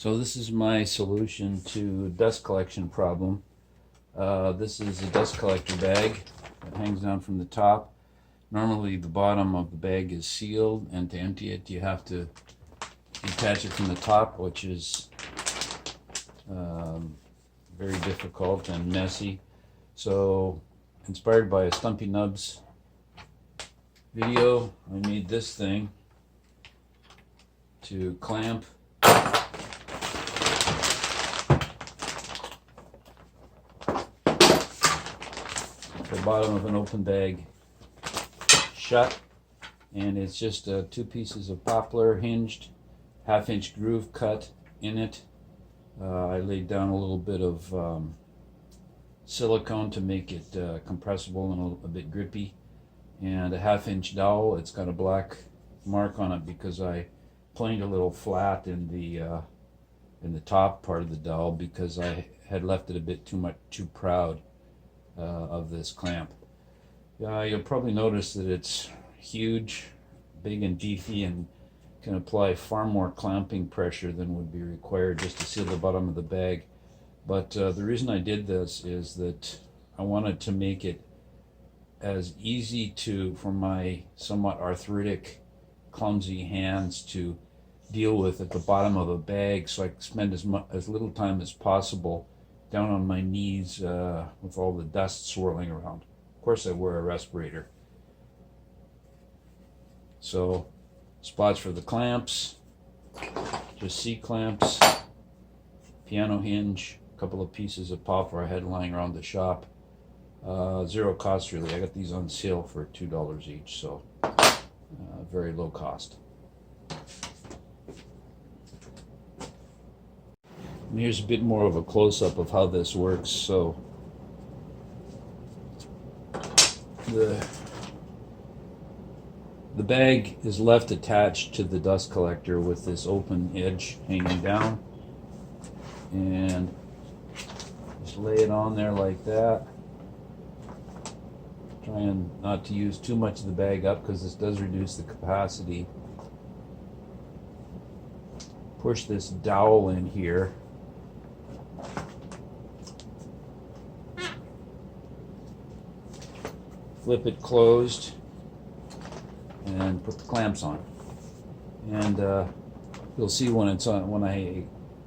So this is my solution to dust collection problem. This is a dust collector bag that hangs down from the top. Normally the bottom of the bag is sealed, and to empty it you have to detach it from the top, which is very difficult and messy. So, inspired by a Stumpy Nubs video, I made this thing to clamp the bottom of an open bag shut, and it's just two pieces of poplar hinged, half-inch groove cut in it. I laid down a little bit of silicone to make it compressible and a bit grippy, and a half-inch dowel. It's got a black mark on it because I planed a little flat in the top part of the dowel because I had left it a bit too proud of this clamp. You'll probably notice that it's huge, big and beefy, and can apply far more clamping pressure than would be required just to seal the bottom of the bag. But the reason I did this is that I wanted to make it as easy for my somewhat arthritic, clumsy hands to deal with at the bottom of a bag, so I can spend as little time as possible down on my knees with all the dust swirling around. Of course I wear a respirator. So spots for the clamps, just C-clamps, piano hinge, a couple of pieces of poplar I had lying around the shop. Zero cost really. I got these on sale for $2 each, so very low cost. And here's a bit more of a close-up of how this works. So the bag is left attached to the dust collector with this open edge hanging down, and just lay it on there like that. Trying not to use too much of the bag up because this does reduce the capacity. Push this dowel in here. Flip it closed and put the clamps on. And you'll see when it's on, when I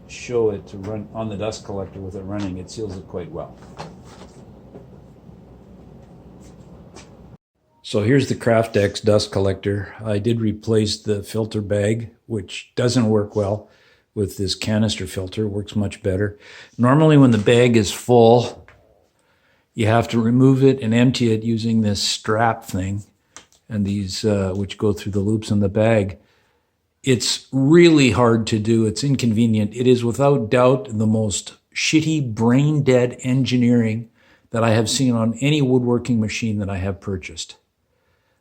show it to run on the dust collector with it running, it seals it quite well. So here's the Craftex dust collector. I did replace the filter bag, which doesn't work well, with this canister filter. It works much better. Normally when the bag is full, you have to remove it and empty it using this strap thing, and these which go through the loops in the bag. It's really hard to do. It's inconvenient. It is without doubt the most shitty, brain-dead engineering that I have seen on any woodworking machine that I have purchased.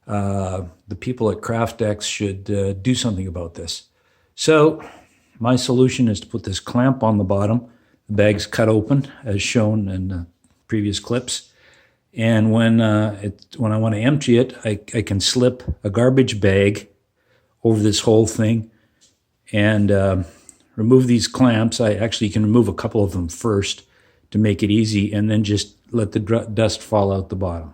The people at Craftex should do something about this. So my solution is to put this clamp on the bottom. The bag's cut open as shown in previous clips, and when I want to empty it, I can slip a garbage bag over this whole thing and remove these clamps. I actually can remove a couple of them first to make it easy, and then just let the dust fall out the bottom.